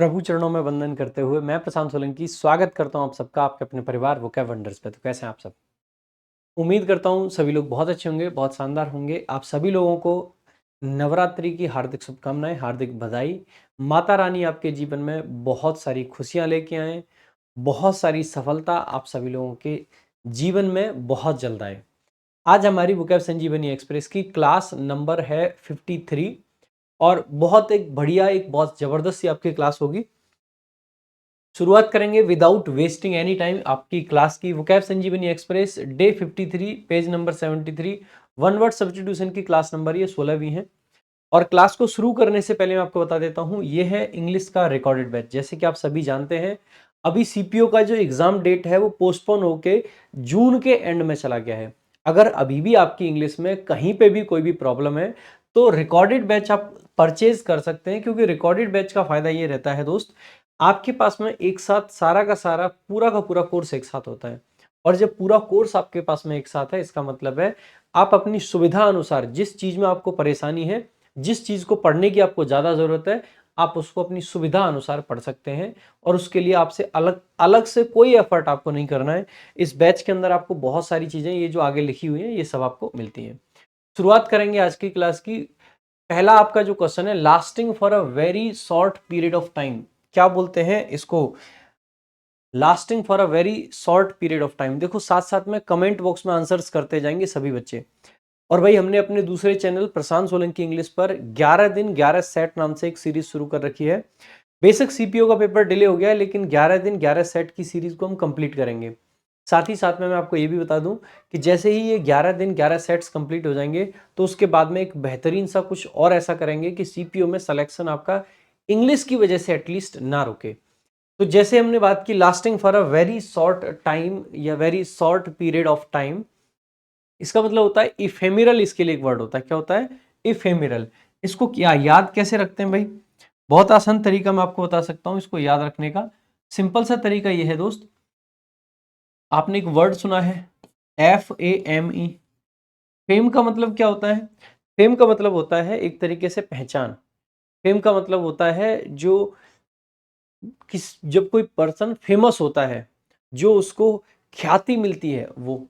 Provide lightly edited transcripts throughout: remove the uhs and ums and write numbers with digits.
प्रभु चरणों में वंदन करते हुए मैं प्रशांत सोलंकी स्वागत करता हूं आप सबका आपके अपने परिवार वोकैब वंडर्स पे। तो कैसे हैं आप सब? उम्मीद करता हूं सभी लोग बहुत अच्छे होंगे, बहुत शानदार होंगे। आप सभी लोगों को नवरात्रि की हार्दिक शुभकामनाएं, हार्दिक बधाई। माता रानी आपके जीवन में बहुत सारी खुशियां लेके आए, बहुत सारी सफलता आप सभी लोगों के जीवन में बहुत जल्द आए। आज हमारी वोकैब संजीवनी एक्सप्रेस की क्लास नंबर है 53 और बहुत एक बढ़िया, एक बहुत जबरदस्त सी आपकी क्लास होगी। शुरुआत करेंगे विदाउट वेस्टिंग एनी टाइम आपकी क्लास की। Vocab Sanjeevani express day 53 page number 73 one word substitution की क्लास नंबर ये 16वीं है। और क्लास को शुरू करने से पहले मैं आपको बता देता हूं, ये है इंग्लिश का रिकॉर्डेड बैच। जैसे कि आप सभी जानते हैं, अभी सीपीओ का जो एग्जाम डेट है वो पोस्टपोन होके जून के एंड में चला गया है। अगर अभी भी आपकी इंग्लिश में कहीं पे भी कोई भी प्रॉब्लम है तो रिकॉर्डेड बैच आप परचेज कर सकते हैं, क्योंकि रिकॉर्डेड बैच का फायदा ये रहता है दोस्त, आपके पास में एक साथ सारा का सारा पूरा का पूरा कोर्स एक साथ होता है। और जब पूरा कोर्स आपके पास में एक साथ है, इसका मतलब है आप अपनी सुविधा अनुसार जिस चीज में आपको परेशानी है, जिस चीज को पढ़ने की आपको ज्यादा जरूरत है, आप उसको अपनी सुविधा अनुसार पढ़ सकते हैं। और उसके लिए आपसे अलग अलग से कोई एफर्ट आपको नहीं करना है। इस बैच के अंदर आपको बहुत सारी चीजें, ये जो आगे लिखी हुई हैं, ये सब आपको मिलती हैं। शुरुआत करेंगे आज की क्लास की। पहला आपका जो क्वेश्चन है, lasting for a very short period of time, क्या बोलते हैं इसको? Lasting for a very short period of time. देखो साथ साथ में कमेंट बॉक्स में आंसर्स करते जाएंगे सभी बच्चे। और भाई हमने अपने दूसरे चैनल प्रशांत सोलंकी इंग्लिश पर 11 दिन 11 सेट नाम से एक सीरीज शुरू कर रखी है। बेशक सीपीओ का पेपर डिले हो गया है, लेकिन 11 दिन 11 सेट की सीरीज को हम कंप्लीट करेंगे। साथ ही साथ में मैं आपको ये भी बता दूं कि जैसे ही ये 11 दिन 11 सेट्स कंप्लीट हो जाएंगे तो उसके बाद में एक बेहतरीन सा कुछ और ऐसा करेंगे कि सीपीओ में सिलेक्शन आपका इंग्लिश की वजह से एटलीस्ट ना रुके। तो जैसे हमने बात की lasting for a very short time या very short period of time, इसका मतलब होता है इफेमिरल। इसके लिए एक वर्ड होता है, क्या होता है? इफेमिरल। इसको क्या याद कैसे रखते हैं भाई? बहुत आसान तरीका मैं आपको बता सकता हूं इसको याद रखने का। सिंपल सा तरीका ये है दोस्त, आपने एक वर्ड सुना है FAME। फेम का मतलब क्या होता है? फेम का मतलब होता है एक तरीके से पहचान। फेम का मतलब होता है जो जब कोई पर्सन फेमस होता है, जो उसको ख्याति मिलती है वो।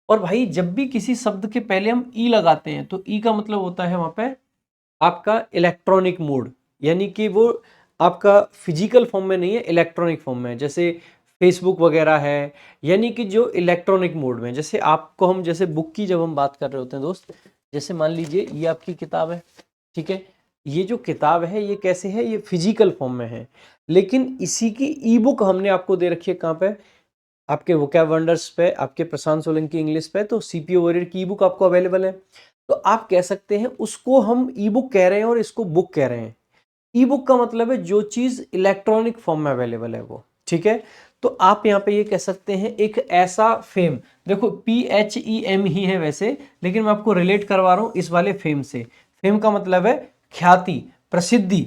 और भाई जब भी किसी शब्द के पहले हम ई लगाते हैं तो ई का मतलब होता है वहां पे आपका इलेक्ट्रॉनिक मोड, यानी कि वो आपका फिजिकल फॉर्म में नहीं है, इलेक्ट्रॉनिक फॉर्म में है। जैसे फेसबुक वगैरह है, यानी कि जो इलेक्ट्रॉनिक मोड में। जैसे आपको हम, जैसे बुक की जब हम बात कर रहे होते हैं दोस्त, जैसे मान लीजिए ये आपकी किताब है, ठीक है। ये जो किताब है ये कैसे है? ये फिजिकल फॉर्म में है। लेकिन इसी की ई बुक हमने आपको दे रखी है कहाँ पे? आपके वोकैब वंडर्स पे, आपके प्रशांत सोलंकी इंग्लिश पे। तो सीपीओ वॉरियर की ई बुक आपको अवेलेबल है। तो आप कह सकते हैं उसको हम ई बुक कह रहे हैं और इसको बुक कह रहे हैं। ई बुक का मतलब है जो चीज इलेक्ट्रॉनिक फॉर्म में अवेलेबल है वो, ठीक है। तो आप यहाँ पे ये कह सकते हैं एक ऐसा फेम। देखो PHEM ही है वैसे, लेकिन मैं आपको रिलेट करवा रहा हूं इस वाले फेम से। फेम का मतलब है ख्याति, प्रसिद्धि।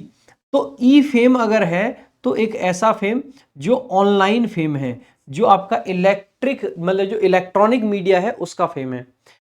तो ई फेम अगर है तो एक ऐसा फेम जो ऑनलाइन फेम है, जो आपका इलेक्ट्रिक मतलब जो इलेक्ट्रॉनिक मीडिया है उसका फेम है।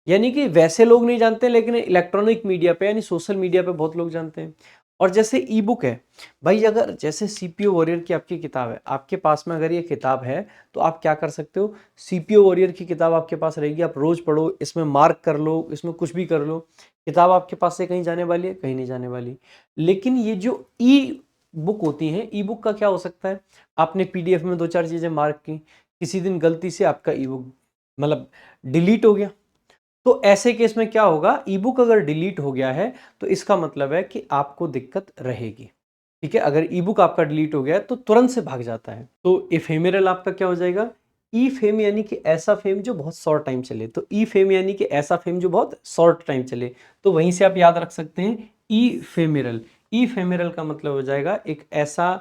यानी कि वैसे लोग नहीं जानते, लेकिन इलेक्ट्रॉनिक मीडिया पे यानी सोशल मीडिया पे बहुत लोग जानते हैं। और जैसे ई बुक है भाई, अगर जैसे सीपीओ वॉरियर की आपकी किताब है, आपके पास में अगर ये किताब है तो आप क्या कर सकते हो? सीपीओ वॉरियर की किताब आपके पास रहेगी, आप रोज पढ़ो, इसमें मार्क कर लो, इसमें कुछ भी कर लो, किताब आपके पास से कहीं जाने वाली है? कहीं नहीं जाने वाली। लेकिन ये जो ई बुक होती है, ई बुक का क्या हो सकता है? आपने पीडीएफ में दो चार चीजें मार्क की, किसी दिन गलती से आपका ई बुक मतलब डिलीट हो गया, तो ऐसे केस में क्या होगा? ई बुक अगर डिलीट हो गया है तो इसका मतलब है कि आपको दिक्कत रहेगी, ठीक है। अगर ई बुक आपका डिलीट हो गया है तो तुरंत से भाग जाता है। तो इफेमेरल आपका क्या हो जाएगा? ई फेम, यानी कि ऐसा फेम जो बहुत शॉर्ट टाइम चले। तो ई फेम यानी कि ऐसा फेम जो बहुत शॉर्ट टाइम चले, तो वहीं से आप याद रख सकते हैं ई फेमेरल। ई फेमेरल का मतलब हो जाएगा एक ऐसा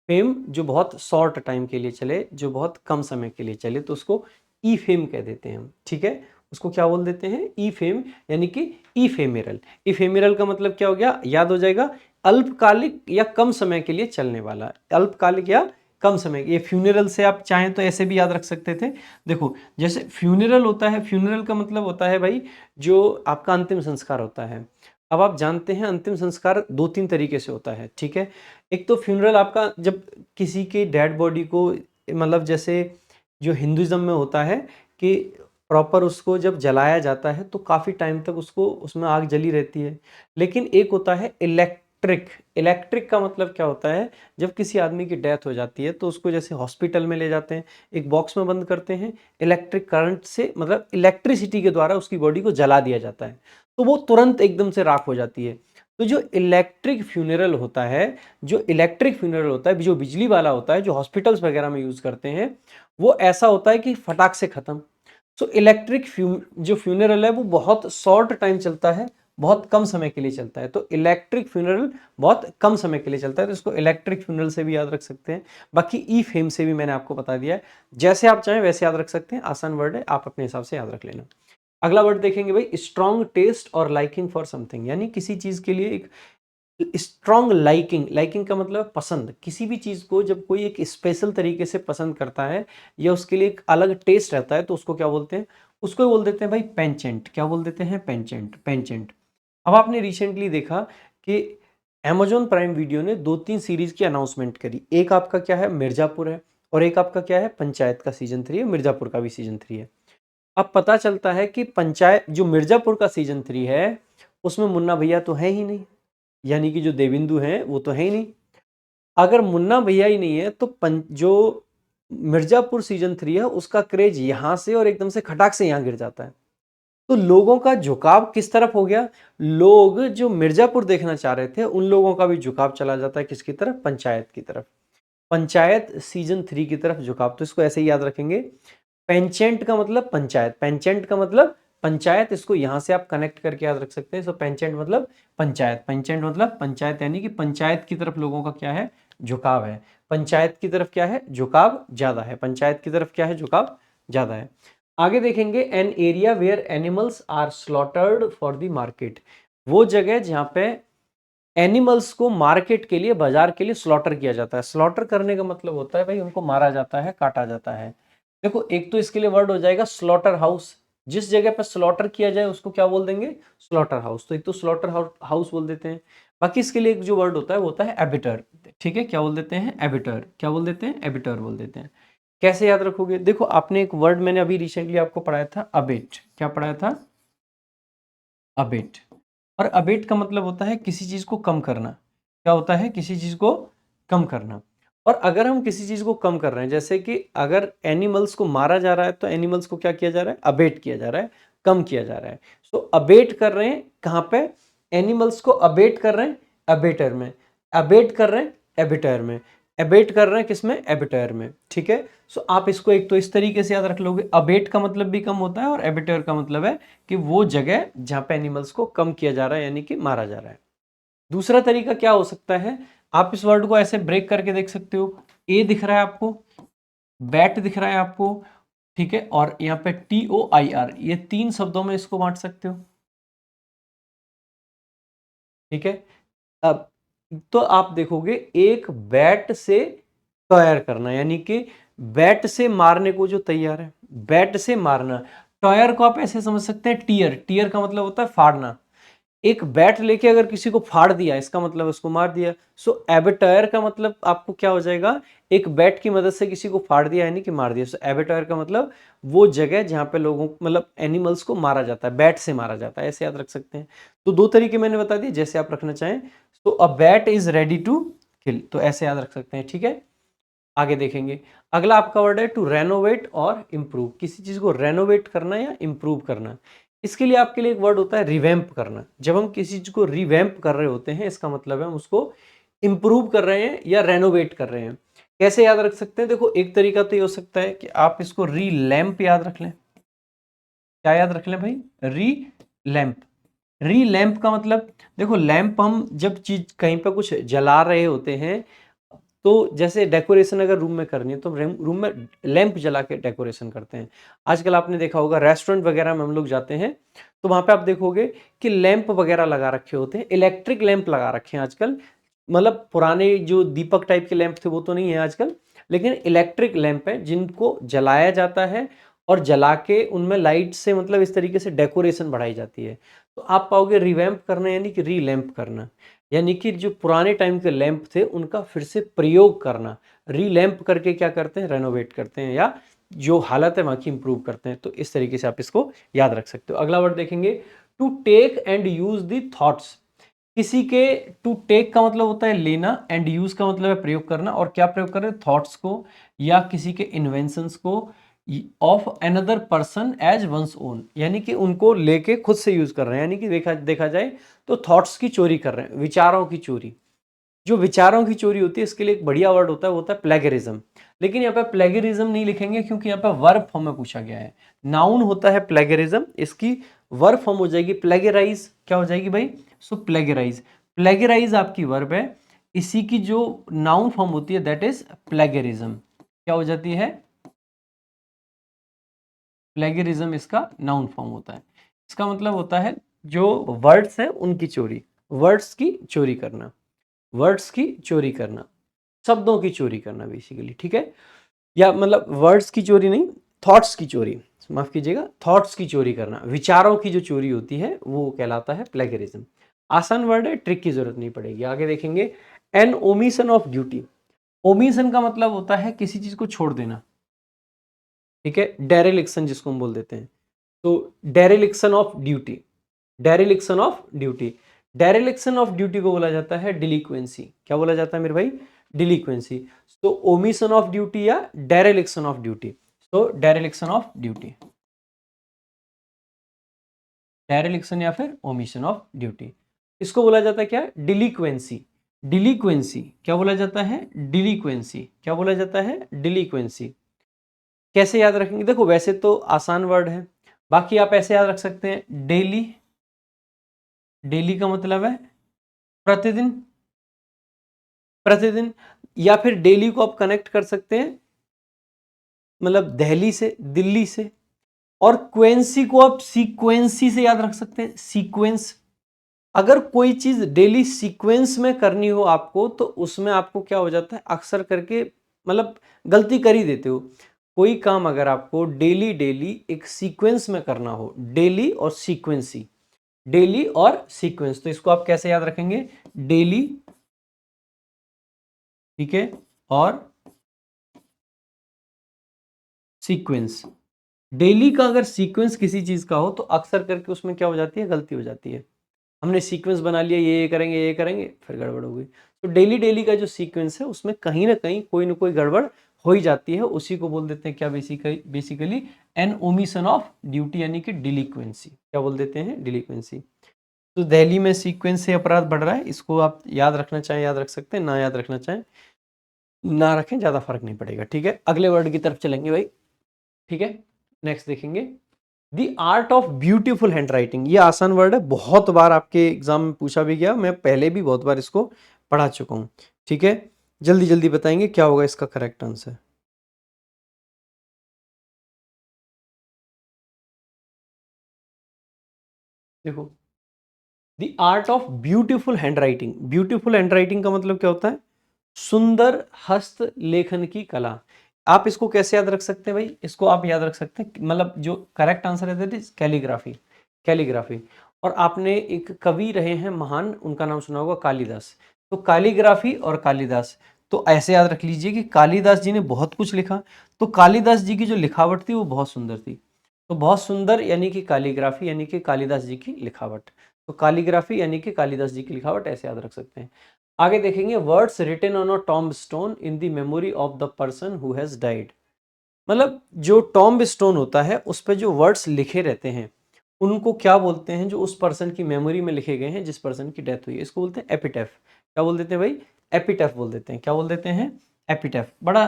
फेम जो बहुत शॉर्ट टाइम के लिए चले, जो बहुत कम समय के लिए चले, तो उसको ई फेम कह देते हैं हम, ठीक है। उसको क्या बोल देते हैं? ई फेम, यानी कि इफेमेरल। इफेमेरल का मतलब क्या हो गया? याद हो जाएगा, अल्पकालिक या कम समय के लिए चलने वाला। अल्पकालिक या कम समय। ये फ्यूनरल से आप चाहें तो ऐसे भी याद रख सकते थे। देखो जैसे फ्यूनरल होता है, फ्यूनरल का मतलब होता है भाई जो आपका अंतिम संस्कार होता है। अब आप जानते हैं अंतिम संस्कार 2-3 तरीके से होता है, ठीक है? एक तो फ्यूनरल आपका जब किसी की डेड बॉडी को मतलब जैसे जो हिंदुइज़्म में होता है कि प्रॉपर उसको जब जलाया जाता है तो काफ़ी टाइम तक उसको उसमें आग जली रहती है। लेकिन एक होता है इलेक्ट्रिक, इलेक्ट्रिक का मतलब क्या होता है, जब किसी आदमी की डेथ हो जाती है तो उसको जैसे हॉस्पिटल में ले जाते हैं, एक बॉक्स में बंद करते हैं, इलेक्ट्रिक करंट से मतलब इलेक्ट्रिसिटी के द्वारा उसकी बॉडी को जला दिया जाता है। तो वो तुरंत एकदम से राख हो जाती है। तो जो इलेक्ट्रिक फ्यूनरल होता है, जो इलेक्ट्रिक फ्यूनरल होता है, जो बिजली वाला होता है, जो हॉस्पिटल्स वगैरह में यूज़ करते हैं, वो ऐसा होता है कि फटाक से खत्म। सो इलेक्ट्रिक जो फ्यूनरल है वो बहुत शॉर्ट टाइम चलता है, बहुत कम समय के लिए चलता है। तो इलेक्ट्रिक फ्यूनरल बहुत कम समय के लिए चलता है, तो इसको इलेक्ट्रिक फ्यूनरल से भी याद रख सकते हैं। बाकी ई फेम से भी मैंने आपको बता दिया है, जैसे आप चाहें वैसे याद रख सकते हैं, आसान वर्ड है, आप अपने हिसाब से याद रख लेना। अगला वर्ड देखेंगे भाई, स्ट्रॉन्ग टेस्ट और लाइकिंग फॉर समथिंग, यानी किसी चीज के लिए एक स्ट्रॉन्ग लाइकिंग, लाइकिंग का मतलब है पसंद। किसी भी चीज को जब कोई एक स्पेशल तरीके से पसंद करता है या उसके लिए एक अलग टेस्ट रहता है तो उसको क्या बोलते हैं, उसको बोल देते हैं भाई पेंचेंट। क्या बोल देते हैं, पेंचेंट, पेंचेंट। अब आपने रिसेंटली देखा कि Amazon प्राइम वीडियो ने 2-3 सीरीज की अनाउंसमेंट करी। एक आपका क्या है, मिर्जापुर है, और एक आपका क्या है, पंचायत का सीजन 3 है, मिर्जापुर का भी सीजन 3 है। अब पता चलता है कि पंचायत जो मिर्जापुर का सीजन 3 है उसमें मुन्ना भैया तो है ही नहीं, यानी कि जो देविंदु हैं वो तो है ही नहीं। अगर मुन्ना भैया ही नहीं है तो जो मिर्जापुर सीजन 3 है उसका क्रेज यहां से और एकदम से खटाक से यहां गिर जाता है। तो लोगों का झुकाव किस तरफ हो गया, लोग जो मिर्जापुर देखना चाह रहे थे उन लोगों का भी झुकाव चला जाता है किसकी तरफ, पंचायत की तरफ। पंचायत सीजन 3 की तरफ झुकाव। तो इसको ऐसे ही याद रखेंगे, पेंचेंट का मतलब पंचायत, पेंचेंट का मतलब पंचायत, इसको यहां से आप कनेक्ट करके याद रख सकते हैं। सो पेंचेंट मतलब पंचायत, पेंचेंट मतलब पंचायत, यानी कि पंचायत की तरफ लोगों का क्या है, झुकाव है। पंचायत की तरफ क्या है, झुकाव ज्यादा है, पंचायत की तरफ क्या है, झुकाव ज्यादा है। आगे देखेंगे, an area where animals are slaughtered for the market, वो जगह जहां पे एनिमल्स को मार्केट के लिए, बाजार के लिए स्लॉटर किया जाता है। स्लॉटर करने का मतलब होता है भाई उनको मारा जाता है, काटा जाता है। देखो एक तो इसके लिए वर्ड हो जाएगा स्लॉटर हाउस, जिस जगह पर स्लॉटर किया जाए उसको क्या बोल देंगे, स्लॉटर हाउस। तो एक तो स्लॉटर हाउस बोल देते हैं। बाकी इसके लिए एक जो वर्ड होता है वो होता है एबिटर। ठीक है, क्या बोल देते हैं, एबिटर। क्या बोल देते हैं, एबिटर बोल देते हैं। कैसे याद रखोगे, देखो आपने एक वर्ड मैंने अभी रिसेंटली आपको पढ़ाया था, अबेट। क्या पढ़ाया था, अबेट। और अबेट का मतलब होता है किसी चीज को कम करना। क्या होता है, किसी चीज को कम करना। और अगर हम किसी चीज को कम कर रहे हैं, जैसे कि अगर एनिमल्स को मारा जा रहा है तो एनिमल्स को क्या किया जा रहा है, अबेट किया जा रहा है, कम किया जा रहा है। सो अबेट कर रहे हैं कहाँ पे, एनिमल्स को अबेट कर रहे हैं अबेटर में, अबेट कर रहे हैं एबिटर में, एबेट कर रहे हैं किसमें, एबिटर में। ठीक है, सो आप इसको एक तो इस तरीके से याद रख लोगे, अबेट का मतलब भी कम होता है और एबिटर का मतलब है कि वो जगह जहां पे एनिमल्स को कम किया जा रहा है, यानी कि मारा जा रहा है। दूसरा तरीका क्या हो सकता है, आप इस वर्ड को ऐसे ब्रेक करके देख सकते हो। ए दिख रहा है आपको, बैट दिख रहा है आपको, ठीक है, और यहाँ पे TOIR, ये 3 शब्दों में इसको बांट सकते हो। ठीक है, अब तो आप देखोगे एक बैट से टॉयर करना, यानी कि बैट से मारने को जो तैयार है, बैट से मारना। टॉयर को आप ऐसे समझ सकते हैं, टीयर, टीयर का मतलब होता है फाड़ना। एक बैट लेके अगर किसी को फाड़ दिया इसका मतलब उसको मार दिया। सो एबेटायर का मतलब आपको क्या हो जाएगा, एक बैट की मदद से किसी को फाड़ दिया यानी कि मार दिया। सो एबेटायर का मतलब वो जगह जहां पे लोगों मतलब एनिमल्स को मारा जाता है, बैट से मारा जाता है, ऐसे याद रख सकते हैं। तो 2 तरीके मैंने बता दिए, जैसे आप रखना चाहें। तो a bat is ready to kill, तो ऐसे याद रख सकते हैं। ठीक है, आगे देखेंगे। अगला आपका वर्ड है टू रेनोवेट और इम्प्रूव, किसी चीज को रेनोवेट करना या इम्प्रूव करना। इसके लिए आपके लिए एक वर्ड होता है रिवैम्प करना। जब हम किसी चीज को रिवैम्प कर रहे होते हैं इसका मतलब है हम उसको इम्प्रूव कर रहे हैं या रेनोवेट कर रहे हैं। कैसे याद रख सकते हैं, देखो एक तरीका तो ये हो सकता है कि आप इसको रीलैम्प याद रख लें। क्या याद रख लें भाई, री लैम्प। री लैम्प का मतलब, देखो लैम्प हम जब चीज कहीं पर कुछ जला रहे होते हैं तो जैसे डेकोरेशन अगर रूम में करनी है तो रूम में लैंप जला के डेकोरेशन करते हैं। आजकल आपने देखा होगा रेस्टोरेंट वगैरह में हम लोग जाते हैं तो वहां पे आप देखोगे कि लैंप वगैरह लगा रखे होते हैं, इलेक्ट्रिक लैंप लगा रखे हैं आजकल। मतलब पुराने जो दीपक टाइप के लैंप थे वो तो नहीं है आजकल, लेकिन इलेक्ट्रिक लैंप है जिनको जलाया जाता है और जला के उनमें लाइट से मतलब इस तरीके से डेकोरेशन बढ़ाई जाती है। तो आप पाओगे रिवैम्प करना यानी कि रीलैम्प करना, यानी कि जो पुराने टाइम के लैंप थे उनका फिर से प्रयोग करना। रीलैम्प करके क्या करते हैं, रेनोवेट करते हैं या जो हालत है वहाँ की इंप्रूव करते हैं। तो इस तरीके से आप इसको याद रख सकते हो। अगला वर्ड देखेंगे, to take and use the thoughts. किसी के, टू टेक का मतलब होता है लेना, एंड यूज का मतलब है प्रयोग करना। और क्या प्रयोग कर रहे हैं, थॉट्स को या किसी के इन्वेंशंस को of another person as one's own, यानी कि उनको लेके खुद से यूज कर रहे हैं। यानी कि देखा जाए तो थॉट्स की चोरी कर रहे हैं, विचारों की चोरी। जो विचारों की चोरी होती है इसके लिए एक बढ़िया वर्ड होता है, वो होता है प्लेगरिज्म। लेकिन यहाँ पे प्लेगरिज्म नहीं लिखेंगे क्योंकि यहाँ पे वर्ब फॉर्म में पूछा गया है। नाउन होता है प्लेगरिज्म, इसकी वर्ब फॉर्म हो जाएगी प्लेगराइज। क्या हो जाएगी भाई, सो प्लेगराइज। प्लेगराइज आपकी वर्ब है, इसी की जो नाउन फॉर्म होती है दैट इज प्लेगरिज्म। क्या हो जाती है, प्लेगरिज्म इसका नाउन फॉर्म होता है। इसका मतलब होता है जो वर्ड्स हैं उनकी चोरी, वर्ड्स की चोरी करना, वर्ड्स की चोरी करना, शब्दों की चोरी करना बेसिकली, ठीक है। या मतलब वर्ड्स की चोरी नहीं, थॉट्स की चोरी, माफ कीजिएगा, थॉट्स की चोरी करना, विचारों की जो चोरी होती है वो कहलाता है प्लेगरिज्म। आसान वर्ड है, ट्रिक की जरूरत नहीं पड़ेगी। आगे देखेंगे, an omission of duty. Omission का मतलब होता है किसी चीज को छोड़ देना, ठीक है, डेरेलिक्शन जिसको हम बोल देते हैं। तो dereliction of duty, dereliction of duty, dereliction of duty को बोला जाता है डिलीक्वेंसी। क्या बोला जाता है मेरे भाई, डिलीक्वेंसी। तो ओमिशन ऑफ ड्यूटी या डेरेलिक्शन ऑफ ड्यूटी। तो डेरेलिक्शन ऑफ ड्यूटी, डेरेलिक्शन या फिर ओमिशन ऑफ ड्यूटी, इसको बोला जाता है क्या, डिलीक्वेंसी। डिलीक्वेंसी क्या बोला जाता है, डिलीक्वेंसी। क्या बोला जाता है, डिलीक्वेंसी। कैसे याद रखेंगे, देखो वैसे तो आसान वर्ड है, बाकी आप ऐसे याद रख सकते हैं, डेली। डेली का मतलब है प्रतिदिन, प्रतिदिन। या फिर डेली को आप कनेक्ट कर सकते हैं मतलब दिल्ली से, दिल्ली से। और क्वेंसी को आप सीक्वेंसी से याद रख सकते हैं, सीक्वेंस। अगर कोई चीज डेली सीक्वेंस में करनी हो आपको तो उसमें आपको क्या हो जाता है, अक्सर करके मतलब गलती कर ही देते हो। कोई काम अगर आपको डेली डेली एक सीक्वेंस में करना हो, डेली और सीक्वेंसी, डेली और सीक्वेंस, तो इसको आप कैसे याद रखेंगे, डेली, ठीक है, और सीक्वेंस। डेली का अगर सीक्वेंस किसी चीज का हो तो अक्सर करके उसमें क्या हो जाती है, गलती हो जाती है। हमने सीक्वेंस बना लिया, ये करेंगे, ये करेंगे, फिर गड़बड़ हो गई। तो डेली डेली का जो सीक्वेंस है उसमें कहीं ना कहीं कोई ना कोई गड़बड़ हो ही जाती है। उसी को बोल देते हैं क्या, basically an omission of duty, यानी कि डिलीक्वेंसी। क्या बोल देते हैं, डिलीक्वेंसी। तो दिल्ली में सीक्वेंस से अपराध बढ़ रहा है, इसको आप याद रखना चाहें याद रख सकते हैं, ना याद रखना चाहें ना रखें, ज्यादा फर्क नहीं पड़ेगा, ठीक है। अगले वर्ड की तरफ चलेंगे भाई, ठीक है। नेक्स्ट देखेंगे, the art of beautiful hand writing. ये आसान वर्ड है, बहुत बार आपके एग्जाम में पूछा भी गया, मैं पहले भी बहुत बार इसको पढ़ा चुका हूं, ठीक है। जल्दी जल्दी बताएंगे क्या होगा इसका करेक्ट आंसर। देखो, the art of beautiful hand writing. Beautiful hand writing का मतलब क्या होता है, सुंदर हस्त लेखन की कला। आप इसको कैसे याद रख सकते हैं भाई, इसको आप याद रख सकते हैं मतलब जो करेक्ट आंसर है दैट इज कैलीग्राफी, कैलीग्राफी। और आपने एक कवि रहे हैं महान, उनका नाम सुना होगा, कालिदास। तो कैलीग्राफी और कालिदास, तो ऐसे याद रख लीजिए कि कालिदास जी ने बहुत कुछ लिखा, तो कालिदास जी की जो लिखावट थी वो बहुत सुंदर थी। तो बहुत सुंदर यानी कि कैलीग्राफी, यानी कि कालिदास जी की लिखावट। तो कैलीग्राफी यानी कि कालिदास जी की लिखावट, ऐसे याद रख सकते हैं। आगे देखेंगे, words written on a tombstone in the memory of the person who has died. मतलब जो टॉम्ब स्टोन होता है उस पर जो वर्ड्स लिखे रहते हैं उनको क्या बोलते हैं, जो उस पर्सन की मेमोरी में लिखे गए हैं, जिस पर्सन की डेथ हुई है, इसको बोलते हैं एपिटैफ। क्या बोल देते हैं भाई, एपिटैफ बोल देते हैं। क्या बोल देते हैं, एपिटैफ। बड़ा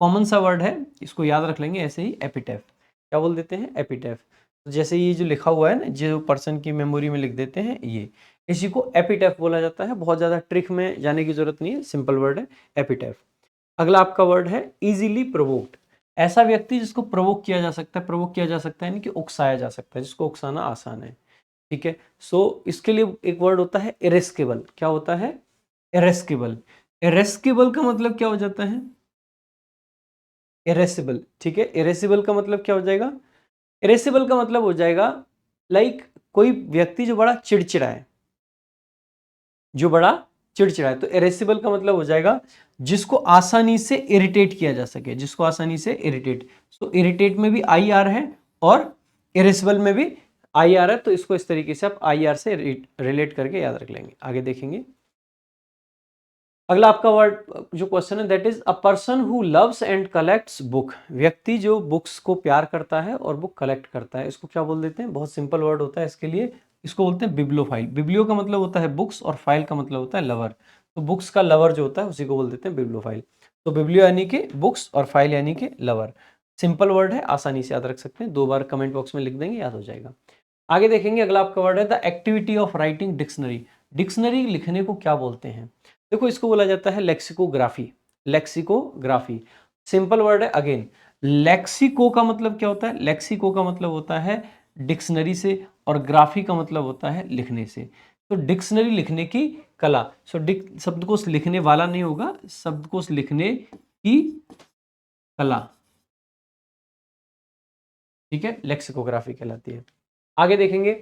कॉमन सा वर्ड है, इसको याद रख लेंगे ऐसे ही, एपिटैफ। क्या बोल देते हैं, एपिटैफ। तो जैसे ये जो लिखा हुआ है ना, जो पर्सन की मेमोरी में लिख देते हैं, ये इसी को एपिटैफ बोला जाता है। बहुत ज़्यादा ट्रिक में जाने की जरूरत नहीं है, सिंपल वर्ड है, एपिटैफ। अगला आपका वर्ड है इजीली प्रोवोक्ड। ऐसा व्यक्ति जिसको प्रोवोक किया जा सकता है, प्रोवोक किया जा सकता है यानी कि उकसाया जा सकता है, जिसको उकसाना आसान है, ठीक है। सो इसके लिए एक वर्ड होता है इरेस्केबल। क्या होता है, इरेस्केबल। इरेस्केबल का मतलब क्या हो जाता है, इरेसिबल, ठीक है। इरेसिबल का मतलब क्या हो जाएगा? इरेसिबल का मतलब हो जाएगा लाइक कोई व्यक्ति जो बड़ा चिड़चिड़ा है, जो बड़ा चिड़चिड़ा है। तो इरेसिबल का मतलब हो जाएगा जिसको आसानी से इरिटेट किया जा सके, जिसको आसानी से इरिटेट। सो इरिटेट में भी आई आर है और इरेसिबल में भी आई आर है, तो इसको इस तरीके से आप आई आर से रिलेट करके याद रख लेंगे। आगे देखेंगे, अगला आपका वर्ड जो क्वेश्चन है that is a person who loves and collects book. व्यक्ति जो बुक्स को प्यार करता है और बुक कलेक्ट करता है, इसको क्या बोल देते हैं? बहुत सिंपल वर्ड होता है इसके लिए, इसको बोलते हैं बिब्लियोफाइल। बिब्लियो का मतलब होता है बुक्स और फाइल का मतलब होता है लवर। तो बुक्स का लवर जो होता है उसी को बोल देते हैं बिब्लियोफाइल। तो बिब्लियो यानी कि बुक्स और फाइल यानी कि लवर। सिंपल वर्ड है, आसानी से याद रख सकते हैं, 2 बार कमेंट बॉक्स में लिख देंगे, याद हो जाएगा। आगे देखेंगे, अगला आपका वर्ड है the activity of writing dictionary. Dictionary लिखने को क्या बोलते हैं? देखो, इसको बोला जाता है लेक्सिकोग्राफी। लेक्सिकोग्राफी सिंपल वर्ड है। अगेन, लेक्सिको का मतलब क्या होता है? लेक्सिको का मतलब होता है डिक्शनरी से, और ग्राफी का मतलब होता है लिखने से। तो डिक्शनरी लिखने की कला। सो शब्दकोश लिखने वाला नहीं होगा, शब्दकोश लिखने की कला, ठीक है, लेक्सिकोग्राफी कहलाती है। आगे देखेंगे,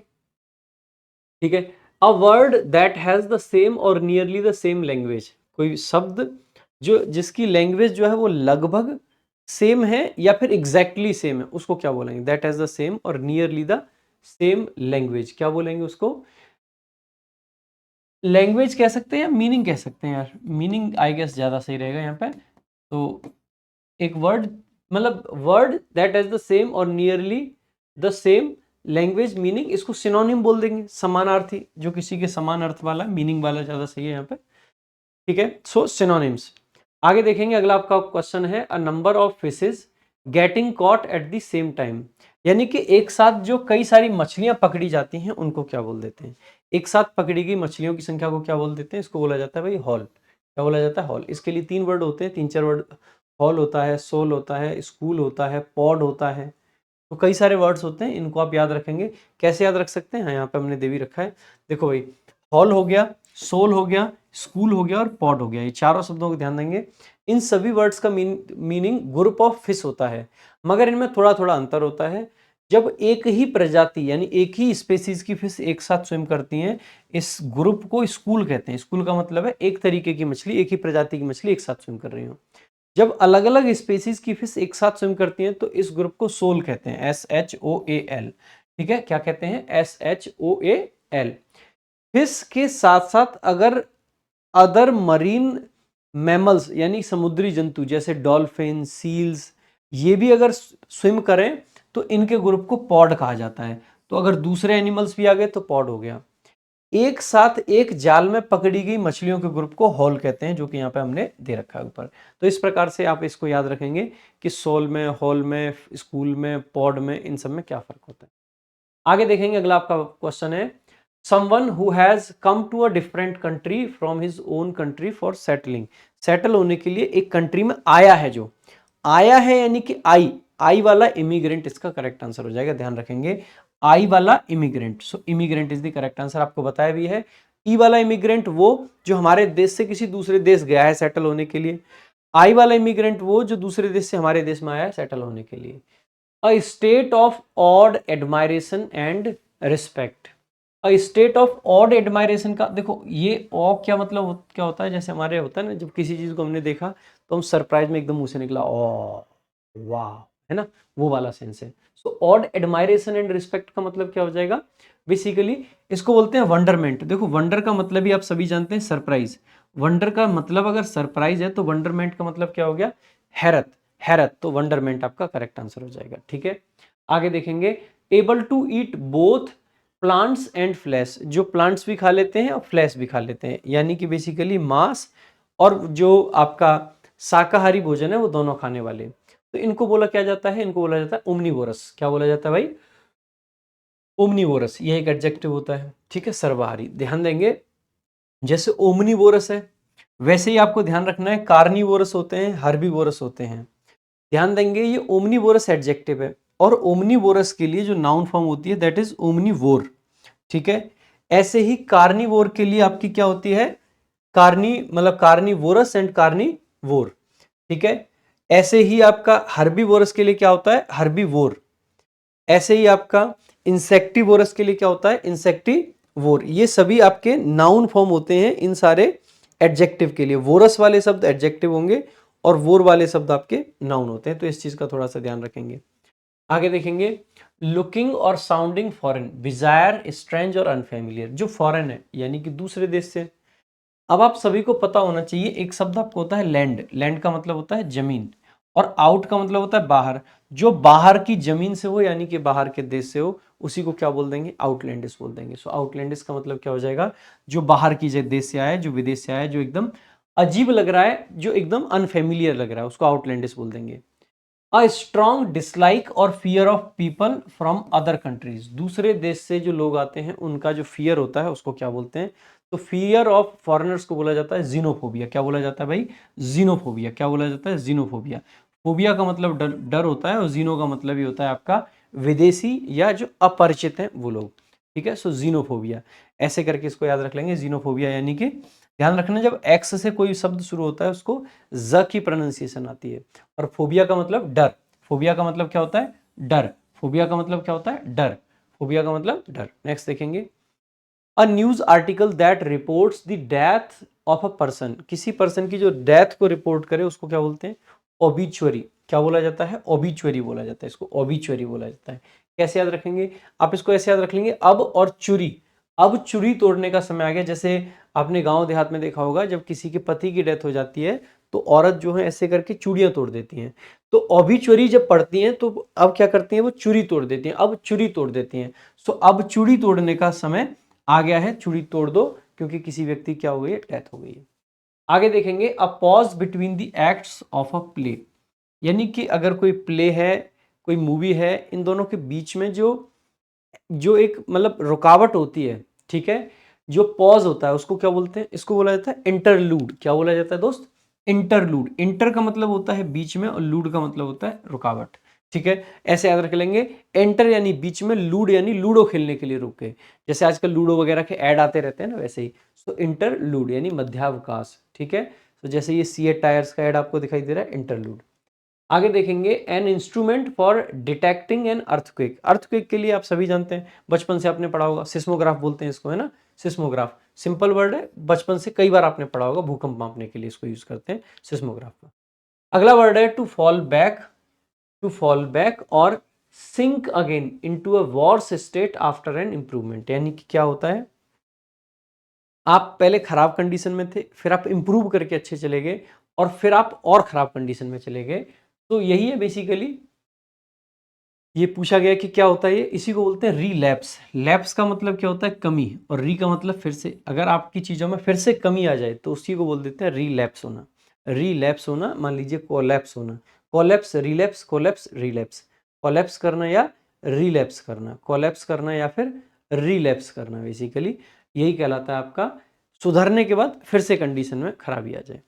ठीक है, a word that has the same और नियरली द सेम लैंग्वेज। कोई शब्द जो जिसकी लैंग्वेज जो है वो लगभग सेम है या फिर एग्जैक्टली सेम है, उसको क्या बोलेंगे? दैट हैज द सेम और नियरली द सेम लैंग्वेज, क्या बोलेंगे उसको? लैंग्वेज कह सकते हैं या मीनिंग कह सकते हैं यार? मीनिंग आई गेस ज्यादा सही रहेगा यहाँ पे। तो एक वर्ड, मतलब word that has the same और nearly the same language meaning, इसको सिनोनिम बोल देंगे, समानार्थी, जो किसी के समान अर्थ वाला, मीनिंग वाला ज्यादा सही है यहाँ पे, ठीक है। So synonyms. आगे देखेंगे, अगला आपका क्वेश्चन है a number of fishes getting caught at the same time. यानी कि एक साथ जो कई सारी मछलियां पकड़ी जाती हैं उनको क्या बोल देते हैं? एक साथ पकड़ी गई मछलियों की संख्या को क्या बोल देते हैं? इसको बोला जाता है भाई हॉल। क्या बोला जाता है? हॉल। इसके लिए 3 वर्ड होते हैं, 3-4 वर्ड। हॉल होता है, सोल होता है, स्कूल होता है, पॉड होता है। तो कई सारे वर्ड्स होते हैं, इनको आप याद रखेंगे। कैसे याद रख सकते हैं? हाँ, यहाँ पे हमने दे भी रखा है। देखो भाई, हॉल हो गया, सोल हो गया, स्कूल हो गया और पॉड हो गया, ये चारों शब्दों को ध्यान देंगे। इन सभी वर्ड्स का मीनिंग ग्रुप ऑफ फिश होता है, मगर इनमें थोड़ा थोड़ा अंतर होता है। जब एक ही प्रजाति यानी एक ही स्पेसीज की फिश एक साथ स्विम करती हैं, इस ग्रुप को स्कूल कहते हैं। स्कूल का मतलब है एक तरीके की मछली, एक ही प्रजाति की मछली एक साथ स्विम कर रही हो। जब अलग अलग स्पेसीज की फिश एक साथ स्विम करती हैं तो इस ग्रुप को सोल कहते हैं, SHOAL। ठीक है, क्या कहते हैं? SHOAL। फिश के साथ साथ अगर अदर मरीन मैमल्स यानी समुद्री जंतु जैसे डॉल्फिन, सील्स, ये भी अगर स्विम करें तो इनके ग्रुप को पॉड कहा जाता है। तो अगर दूसरे एनिमल्स भी आ गए तो पॉड हो गया। एक साथ एक जाल में पकड़ी गई मछलियों के ग्रुप को हॉल कहते हैं, जो कि यहाँ पे हमने दे रखा है ऊपर। तो इस प्रकार से आप इसको याद रखेंगे कि सोल में, हॉल में, स्कूल में, पॉड में, इन सब में क्या फर्क होता है। आगे देखेंगे, अगला आपका क्वेश्चन है someone who has come to a different country from his own country for settling. Settle होने के लिए एक कंट्री में आया है, जो आया है यानी कि आई वाला इमिग्रेंट इसका करेक्ट आंसर हो जाएगा, ध्यान रखेंगे। आई वाला immigrant, so immigrant is the correct answer, आपको बताया भी है। ई वाला इमिग्रेंट वो जो हमारे देश से किसी दूसरे देश गया है सेटल होने के लिए। आई वाला इमिग्रेंट वो जो दूसरे देश से हमारे देश में आया है सेटल होने के लिए। A state of odd admiration and respect. A state of odd admiration का देखो, ये ऑ क्या मतलब क्या होता है? जैसे हमारे होता है ना, जब किसी चीज को हमने देखा तो हम सरप्राइज में एकदम मुंह से निकला ओ वाह, है ना, वो वाला सेंस है। So odd admiration and respect का मतलब क्या हो जाएगा? बेसिकली इसको बोलते हैं वंडरमेंट। देखो, वंडर का मतलब भी आप सभी जानते हैं सरप्राइज। वंडर का मतलब अगर सरप्राइज है तो वंडरमेंट का मतलब क्या हो गया? हैरत। हैरत, तो वंडरमेंट आपका करेक्ट आंसर हो जाएगा, ठीक है। आगे देखेंगे, able to eat both plants and flesh. जो प्लांट्स भी खा लेते हैं और फ्लैश भी खा लेते हैं, यानी कि बेसिकली मांस और जो आपका शाकाहारी भोजन है वो दोनों खाने वाले। तो इनको बोला क्या जाता है? इनको बोला जाता है ओमनीवोरस। क्या बोला जाता है भाई? ओमनीवोरस, यह एक एडजेक्टिव होता है, ठीक है, सर्वाहारी। ध्यान देंगे, जैसे ओमनीवोरस है वैसे ही आपको ध्यान रखना है कार्निवोरस होते हैं, हर्बीवोरस होते हैं। ध्यान देंगे, ये ओमनीवोरस एडजेक्टिव है और ओमनीवोरस के लिए जो नाउन फॉर्म होती है दैट इज ओमनीवोर, ठीक है। ऐसे ही कार्निवोर के लिए आपकी क्या होती है? कार्नी मतलब कार्निवोरस एंड कार्निवोर, ठीक है। ऐसे ही आपका हर्बीवोरस के लिए क्या होता है, हर्बीवोर। ऐसे ही आपका इंसेक्टिवोरस के लिए क्या होता है, इंसेक्टिवोर। ये सभी आपके नाउन फॉर्म होते हैं इन सारे एडजेक्टिव के लिए। वोरस वाले शब्द एडजेक्टिव होंगे और वोर वाले शब्द आपके नाउन होते हैं, तो इस चीज का थोड़ा सा ध्यान रखेंगे। आगे देखेंगे, लुकिंग और साउंडिंग फॉरेन, बिजायर, स्ट्रेंज और अनफेमिलियर। जो फॉरेन है यानी कि दूसरे देश से। अब आप सभी को पता होना चाहिए, एक शब्द आपको होता है लैंड। लैंड का मतलब होता है जमीन, और आउट का मतलब होता है बाहर। जो बाहर की जमीन से हो यानी कि बाहर के देश से हो, उसी को क्या बोल देंगे, आउटलैंडिश बोल देंगे। सो आउटलैंडिश का मतलब क्या हो जाएगा, जो बाहर की देश से आया है, जो विदेश से आया है, जो एकदम अजीब लग रहा है, जो एकदम अनफेमिलियर लग रहा है, उसको आउटलैंडिश बोल देंगे। अ स्ट्रॉन्ग डिसलाइक और fear of people from other countries, दूसरे देश से जो लोग आते हैं उनका जो फियर होता है उसको क्या बोलते हैं, तो फियर ऑफ फॉरेनर्स को बोला जाता है जीनोफोबिया। क्या बोला जाता है भाई, जीनोफोबिया। क्या बोला जाता है, जीनोफोबिया। फोबिया का मतलब डर, डर होता है, और जीनो का मतलब ही होता है आपका विदेशी या जो अपरिचित हैं वो लोग। ठीक है, सो जीनोफोबिया ऐसे करके इसको याद रख लेंगे, जीनोफोबिया यानी कि ध्यान रखना जब एक्स से कोई शब्द शुरू होता है उसको ज की प्रोनाउंसिएशन आती है। और फोबिया का मतलब डर। फोबिया का मतलब क्या होता है, डर। फोबिया का मतलब क्या होता है, डर। फोबिया का मतलब डर। नेक्स्ट देखेंगे, a news article that reports the death of a person, किसी पर्सन की जो डेथ को रिपोर्ट करे उसको क्या बोलते हैं, ओबिचुअरी। क्या बोला जाता है, ओबिचुअरी बोला जाता है, इसको ओबिचुअरी बोला जाता है। कैसे याद रखेंगे, आप इसको ऐसे याद रख लेंगे, अब और चुरी। अब चुरी तोड़ने का समय आ गया। जैसे आपने गांव देहात में देखा होगा, जब किसी के पति की डेथ हो जाती है तो औरत जो है ऐसे करके चूड़ियां तोड़ देती हैं। तो ओबिचुअरी जब पढ़ती हैं तो अब क्या करती हैं, वो चुरी तोड़ देती हैं, अब चुरी तोड़ देती हैं। सो अब चूड़ी तोड़ने का समय आ गया है, चूड़ी तोड़ दो, क्योंकि किसी व्यक्ति क्या हो गई है, डेथ हो गई है। आगे देखेंगे, a pause between the acts of a play, यानी कि अगर कोई प्ले है, कोई मूवी है, इन दोनों के बीच में जो जो एक मतलब रुकावट होती है, ठीक है, जो पॉज होता है उसको क्या बोलते हैं, इसको बोला जाता है इंटरलूड। क्या बोला जाता है दोस्त, इंटरलूड। इंटर का मतलब होता है बीच में, और लूड का मतलब होता है रुकावट। ठीक है, ऐसे याद रख लेंगे, एंटर यानी बीच में, लूड यानी लूडो खेलने के लिए रुके। जैसे आजकल लूडो वगैरह के ऐड आते रहते हैं ना, वैसे ही। सो इंटरलूड यानी मध्यावकाश। ठीक है, तो जैसे ये सीएट टायर्स का ऐड आपको दिखाई दे रहा है, इंटरलूड। आगे देखेंगे, an instrument for detecting an earthquake. Earthquake के लिए आप सभी जानते हैं, बचपन से आपने पढ़ा होगा, सिस्मोग्राफ बोलते हैं इसको, है ना, सिस्मोग्राफ। सिंपल वर्ड है, बचपन से कई बार आपने पढ़ा होगा, भूकंप मापने के लिए इसको यूज करते हैं, सिस्मोग्राफ का। अगला वर्ड है to fall back. To fall back और sink again into a worse state after an improvement, यानी कि क्या होता है, आप पहले खराब कंडीशन में थे, फिर आप इंप्रूव करके अच्छे चले गए, और फिर आप और खराब कंडीशन में चले गए। तो यही है बेसिकली। ये पूछा गया कि क्या होता है ये, इसी को बोलते हैं रीलैप्स। लैप्स का मतलब क्या होता है, कमी, और री का मतलब फिर से। अगर आपकी चीज़ों में फिर से कमी आ जाए तो उसी को बोल देते हैं रीलैप्स होना। रीलैप्स होना, मान लीजिए कोलैप्स होना। Collapse, relapse, collapse, relapse. Collapse करना या रीलैप्स करना, कोलैप्स करना या फिर रीलैप्स करना, बेसिकली यही कहलाता है आपका सुधरने के बाद फिर से कंडीशन में खराबी आ जाए।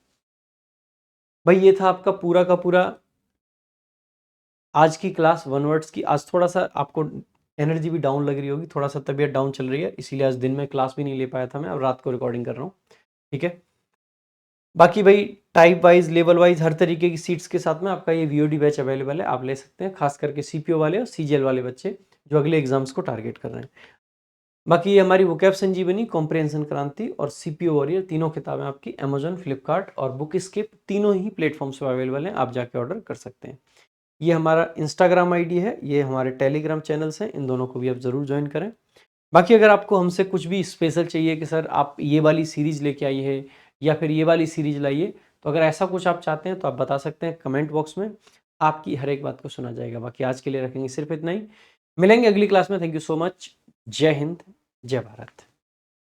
भाई ये था आपका पूरा का पूरा आज की क्लास वन वर्ड्स की। आज थोड़ा सा आपको एनर्जी भी डाउन लग रही होगी, थोड़ा सा तबीयत डाउन चल रही है, इसीलिए आज दिन में क्लास भी नहीं ले पाया था मैं, अब रात को रिकॉर्डिंग कर रहा हूँ। ठीक है, बाकी भाई टाइप वाइज, लेवल वाइज हर तरीके की सीट्स के साथ में आपका ये वीओडी बैच अवेलेबल है, आप ले सकते हैं, खास करके सीपीओ वाले और सीजीएल वाले बच्चे जो अगले एग्जाम्स को टारगेट कर रहे हैं। बाकी ये हमारी वोकैब संजीवनी, कॉम्प्रिहेंशन क्रांति और सीपीओ वॉरियर, तीनों किताबें आपकी अमेजॉन, फ्लिपकार्ट और बुक स्किप, तीनों ही प्लेटफॉर्म्स पर अवेलेबल हैं, आप जाके ऑर्डर कर सकते हैं। ये हमारा इंस्टाग्राम आईडी है, ये हमारे टेलीग्राम चैनल्स हैं, इन दोनों को भी आप ज़रूर ज्वाइन करें। बाकी अगर आपको हमसे कुछ भी स्पेशल चाहिए कि सर आप ये वाली सीरीज़ लेके आई है या फिर ये वाली सीरीज़ लाइए, तो अगर ऐसा कुछ आप चाहते हैं तो आप बता सकते हैं कमेंट बॉक्स में, आपकी हर एक बात को सुना जाएगा। बाकी आज के लिए रखेंगे सिर्फ इतना ही, मिलेंगे अगली क्लास में। थैंक यू सो मच, जय हिंद, जय भारत।